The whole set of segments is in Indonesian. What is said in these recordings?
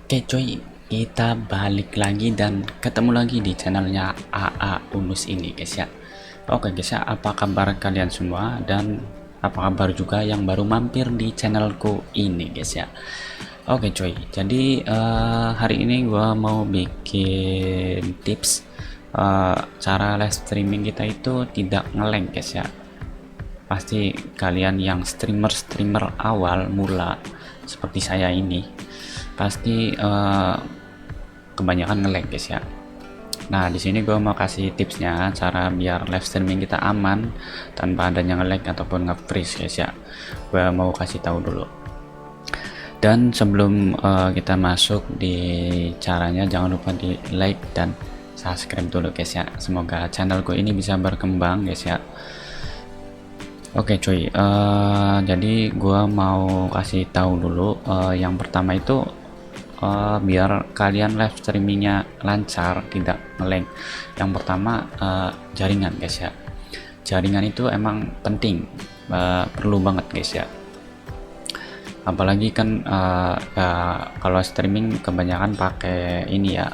Oke cuy, kita balik lagi dan ketemu lagi di channelnya AA Unus ini guys ya. Oke guys ya, apa kabar kalian semua dan apa kabar juga yang baru mampir di channelku ini guys ya. Oke cuy, jadi hari ini gua mau bikin tips cara live streaming kita itu tidak nge-lag guys ya. Pasti kalian yang streamer awal mula seperti saya ini pasti kebanyakan nge-lag guys ya. Nah di sini gue mau kasih tipsnya cara biar live streaming kita aman tanpa adanya nge-lag ataupun nge-freeze guys ya. Gue mau kasih tahu dulu. Dan sebelum kita masuk di caranya, jangan lupa di like dan subscribe dulu guys ya. Semoga channelku ini bisa berkembang guys ya. Oke cuy, jadi gua mau kasih tahu dulu yang pertama itu biar kalian live streamingnya lancar tidak nge-lag. Yang pertama jaringan guys ya. Jaringan itu emang penting, perlu banget guys ya. Apalagi kan kalau streaming kebanyakan pakai ini ya,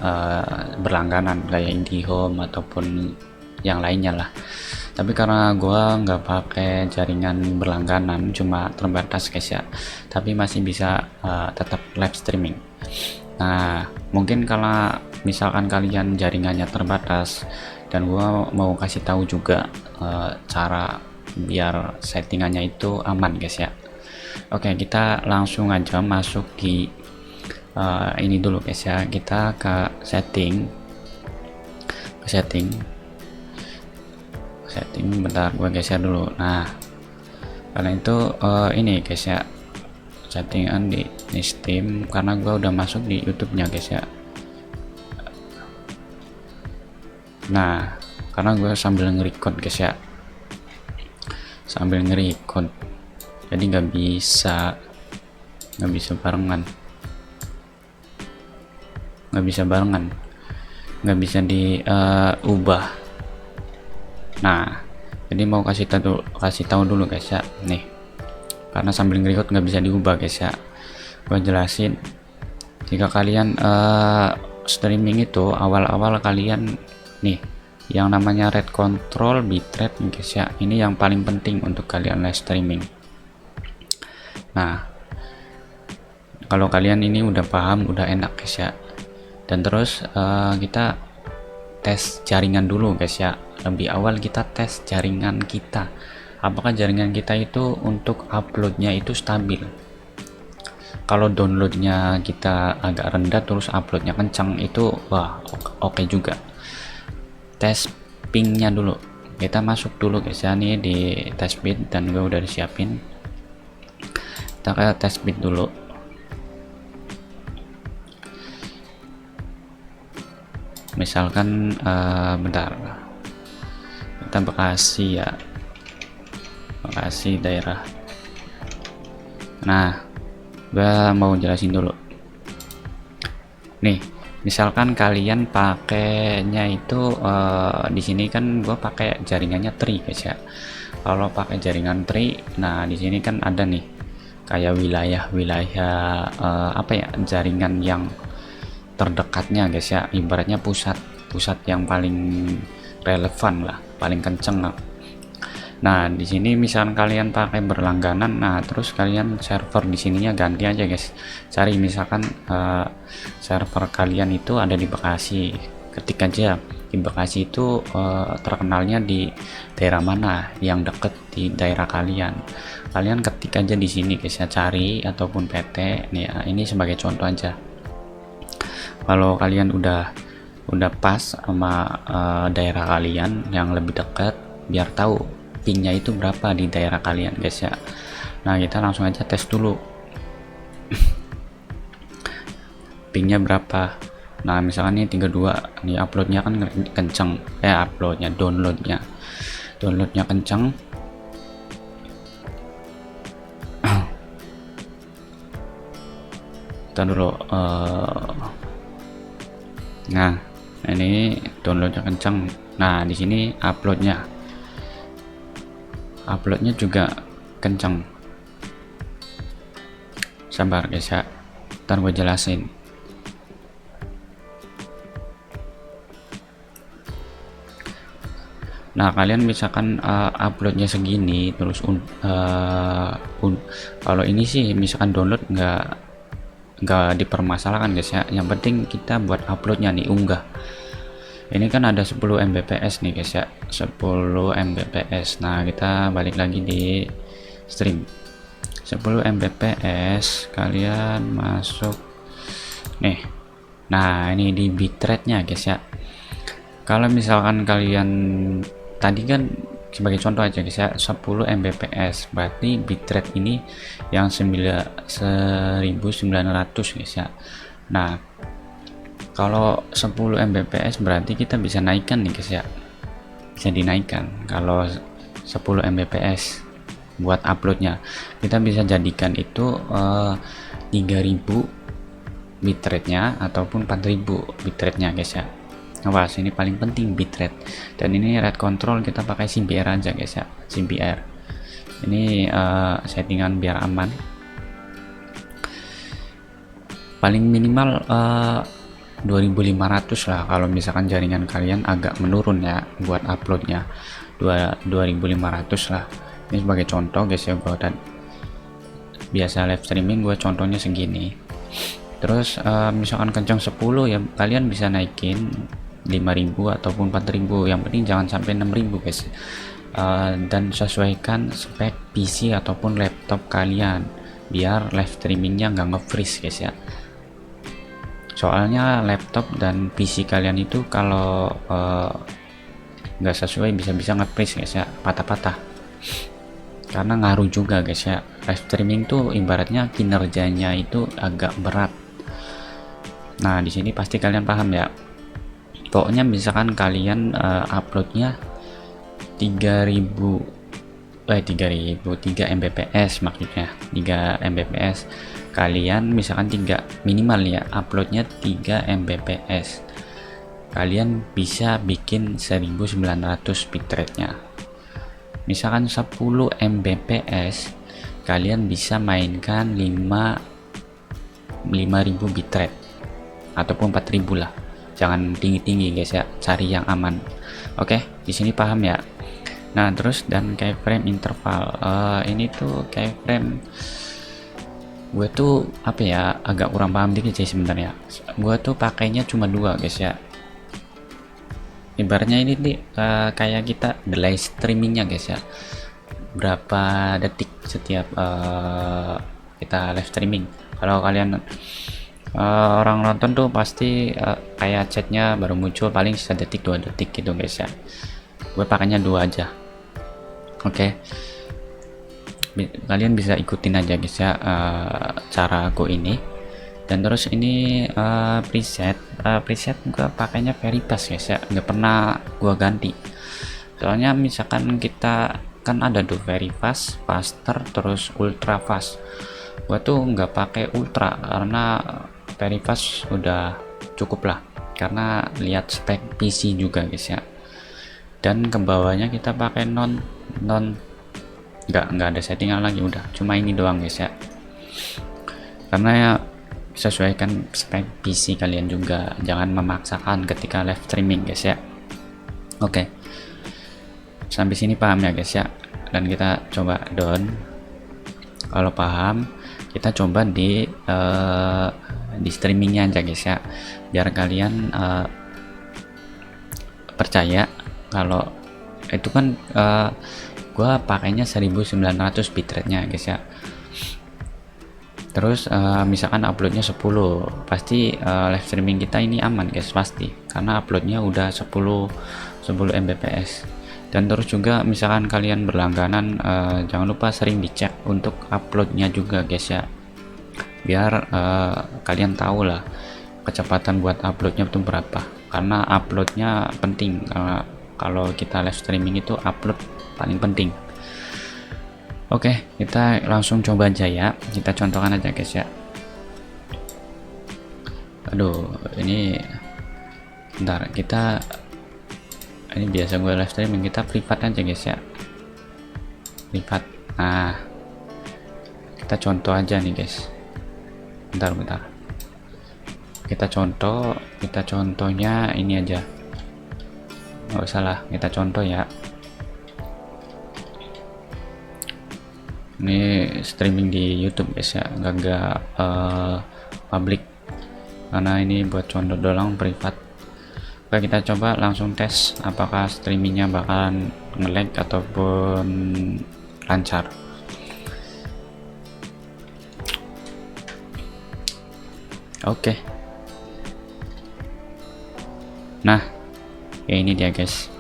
berlangganan kayak IndiHome ataupun yang lainnya lah. Tapi karena gua nggak pakai jaringan berlangganan, cuma terbatas guys ya, tapi masih bisa tetap live streaming. Nah mungkin kalau misalkan kalian jaringannya terbatas, dan gua mau kasih tahu juga cara biar settingannya itu aman guys ya. Oke, kita langsung aja masuk di ini dulu guys ya. Kita ke setting, bentar gue geser dulu. Nah kalian itu ini guys ya, settingan di Steam, karena gue udah masuk di YouTube-nya guys ya. Nah karena gue sambil nge-record guys ya, jadi nggak bisa barengan, nggak bisa diubah. Nah jadi mau kasih tahu dulu guys ya, nih karena sambil nge-record nggak bisa diubah guys ya. Gue jelasin, jika kalian streaming itu awal-awal kalian nih yang namanya red control bitrate guys ya, ini yang paling penting untuk kalian live streaming. Nah kalau kalian ini udah paham, udah enak guys ya. Dan terus kita tes jaringan dulu guys ya. Lebih awal kita tes jaringan kita, apakah jaringan kita itu untuk uploadnya itu stabil. Kalau downloadnya kita agak rendah terus uploadnya kencang, itu wah oke juga. Tes pingnya dulu, kita masuk dulu guys ya, nih di test bit dan gue udah disiapin. Kita ke test bit dulu. Misalkan bentar, kita Bekasi ya, Bekasi daerah. Nah gua mau jelasin dulu nih, misalkan kalian pakainya itu di sini kan gua pakai jaringannya Tri guys ya. Kalau pakai jaringan Tri, nah di sini kan ada nih kayak wilayah apa ya, jaringan yang terdekatnya guys ya, ibaratnya pusat yang paling relevan lah, paling kenceng lah. Nah di sini misalkan kalian pakai berlangganan, nah terus kalian server di sininya ganti aja guys. Cari misalkan server kalian itu ada di Bekasi, ketik aja di Bekasi itu terkenalnya di daerah mana yang deket di daerah kalian. Kalian ketik aja di sini guys ya, cari ataupun PT nih ya, ini sebagai contoh aja. Kalau kalian udah pas sama daerah kalian yang lebih dekat, biar tahu pingnya itu berapa di daerah kalian guys ya. Nah kita langsung aja tes dulu pingnya berapa. Nah misalkan ini 32 nih, uploadnya kan kenceng, downloadnya kenceng. Kita dulu nah ini downloadnya kenceng. Nah di sini uploadnya juga kenceng. Sabar guys ya, ntar gue jelasin. Nah, kalian misalkan uploadnya segini terus kalau ini sih misalkan download nggak dipermasalahkan guys ya, yang penting kita buat uploadnya nih, unggah. Ini kan ada 10 Mbps nih guys ya, 10 Mbps. Nah, kita balik lagi di stream 10 Mbps, kalian masuk nih. Nah, ini di bitrate nya guys ya. Kalau misalkan kalian tadi kan sebagai contoh aja guys ya, 10 Mbps berarti bitrate ini yang 1900 guys ya. Nah, kalau 10 Mbps berarti kita bisa naikkan nih guys ya, bisa dinaikkan. Kalau 10 Mbps buat uploadnya kita bisa jadikan itu 3000 bitrate nya ataupun 4000 bitrate nya guys ya. Awas, ini paling penting bitrate, dan ini rate control kita pakai CBR aja guys ya, CBR ini settingan biar aman. Paling minimal 2500 lah kalau misalkan jaringan kalian agak menurun ya buat uploadnya, 2500 lah. Ini sebagai contoh guys ya, gua dan biasa live streaming gue contohnya segini. Terus misalkan kencang 10 ya kalian bisa naikin 5000 ataupun 4000, yang penting jangan sampai 6000 guys. Dan sesuaikan spek PC ataupun laptop kalian biar live streamingnya nggak nge-freeze guys ya. Soalnya laptop dan PC kalian itu kalau nggak sesuai bisa-bisa nge-freeze guys ya, patah-patah. Karena ngaruh juga guys ya, live streaming tuh ibaratnya kinerjanya itu agak berat. Nah, di sini pasti kalian paham ya. Pokoknya misalkan kalian uploadnya 3 Mbps maksudnya 3 Mbps, kalian misalkan minimal ya uploadnya 3 Mbps, kalian bisa bikin 1900 bitrate nya. Misalkan 10 Mbps kalian bisa mainkan 5000 bitrate ataupun 4000 lah, jangan tinggi-tinggi guys ya, cari yang aman. Oke, di sini paham ya. Nah, terus dan keyframe interval, ini tuh keyframe gue tuh apa ya, agak kurang paham dikit sih sebenarnya. Gue tuh pakainya cuma 2 guys ya. Ibaratnya ini nih kayak kita delay streamingnya guys ya, berapa detik setiap kita live streaming. Kalau kalian orang nonton tuh pasti kayak chatnya baru muncul paling 1 detik 2 detik gitu guys ya. Gue pakainya 2 aja. Oke. Kalian bisa ikutin aja guys ya cara aku ini. Dan terus ini preset gue pakainya very fast guys ya, nggak pernah gue ganti. Soalnya misalkan kita kan ada tuh very fast, faster, terus ultra fast. Gue tuh nggak pakai ultra karena very fast udah cukup lah, karena lihat spek PC juga guys ya. Dan kebawahnya kita pakai nggak ada settingan lagi, udah cuma ini doang guys ya, karena ya sesuaikan spek PC kalian juga, jangan memaksakan ketika live streaming guys ya. Oke, sampai sini paham ya guys ya. Dan kita coba down. Kalau paham kita coba di streamingnya aja guys ya, biar kalian percaya kalau itu kan gua pakainya 1900 bitrate nya guys ya. Terus misalkan uploadnya 10, pasti live streaming kita ini aman guys, pasti, karena uploadnya udah 10 Mbps. Dan terus juga misalkan kalian berlangganan, jangan lupa sering dicek untuk uploadnya juga guys ya, biar kalian tahu lah kecepatan buat uploadnya itu berapa, karena uploadnya penting. Kalau kita live streaming itu upload paling penting. Oke, kita langsung coba aja ya, kita contohkan aja guys ya. Aduh, ini bentar, ini biasa gue live streaming, kita privat aja guys ya, privat. Nah, kita contoh aja nih guys, bentar, kita contohnya ini aja, nggak usah lah, kita contoh ya. Ini streaming di YouTube guys ya, nggak public, karena ini buat contoh doang, privat. Oke, kita coba langsung tes apakah streamingnya bakalan nge-lag ataupun lancar. Oke. Nah, ya ini dia guys.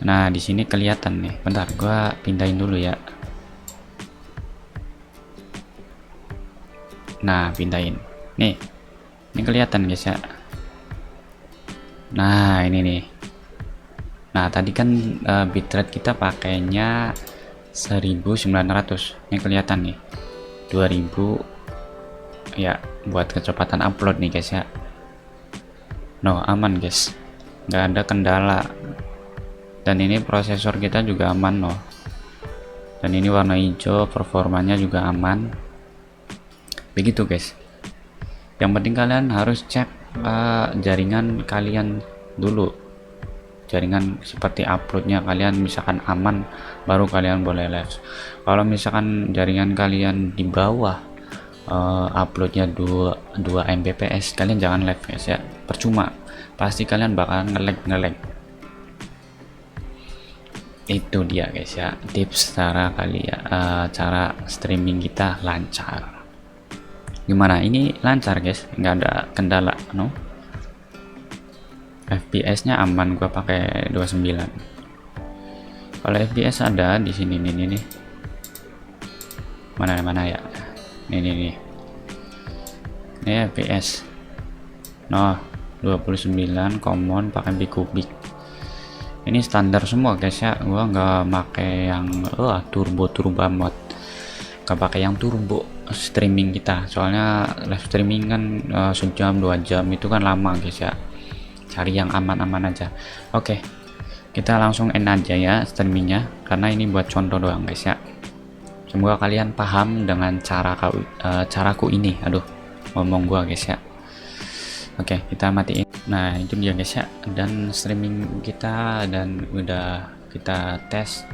Nah, di sini kelihatan nih. Bentar, gua pindahin dulu ya. Nah, pindahin. Nih. Ini kelihatan guys ya. Nah, ini nih. Nah, tadi kan bitrate kita pakainya 1900. Ini kelihatan nih. 2000 ya, buat kecepatan upload nih guys ya. No, aman guys. Nggak ada kendala. Dan ini prosesor kita juga aman no. Dan ini warna hijau, performanya juga aman. Begitu guys. Yang penting kalian harus cek jaringan kalian dulu, jaringan seperti uploadnya kalian misalkan aman, baru kalian boleh live. Kalau misalkan jaringan kalian di bawah, uploadnya 2 Mbps, kalian jangan live guys ya, percuma, pasti kalian bakalan nge-lag. Itu dia guys ya, tips cara cara streaming kita lancar. Gimana, ini lancar guys, nggak ada kendala no. FPS nya aman, gua pakai 29. Kalau FPS ada di sini nih. Mana ya, nih FPS no 29 common, pakai bikubik. Ini standar semua guys ya, gua nggak pakai yang turbo mod, nggak pakai yang turbo streaming kita, soalnya live streaming kan sejam 2 jam itu kan lama guys ya, cari yang aman-aman aja. Oke, kita langsung end aja ya streamingnya, karena ini buat contoh doang guys ya. Semoga kalian paham dengan caraku ini. Aduh, ngomong gua guys ya. Oke, kita matiin. Nah, itu dia guys ya, dan streaming kita dan udah kita tes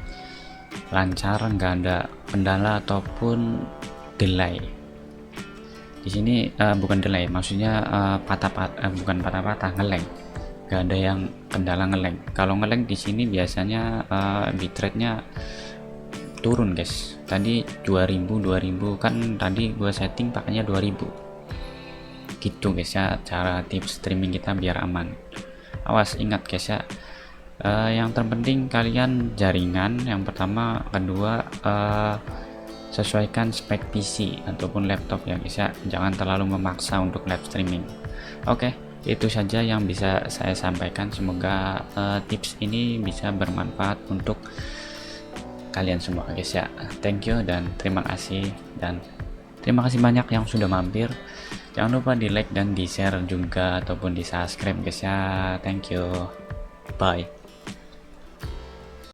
lancar, nggak ada kendala ataupun delay. Di sini bukan delay, maksudnya bukan patah-patah, ngelag. Nggak ada yang kendala ngelag. Kalau ngelag di sini biasanya bitrate-nya turun guys. Tadi 2000 kan tadi gua setting pakainya 2000. Gitu guys ya, cara tips streaming kita biar aman. Awas, ingat guys ya, yang terpenting kalian jaringan yang pertama, kedua sesuaikan spek PC ataupun laptop ya guys ya, jangan terlalu memaksa untuk live streaming. Oke, itu saja yang bisa saya sampaikan. Semoga tips ini bisa bermanfaat untuk kalian semua guys ya. Thank you dan terima kasih, dan terima kasih banyak yang sudah mampir. Jangan lupa di like dan di share juga ataupun di subscribe guys ya. Thank you, bye.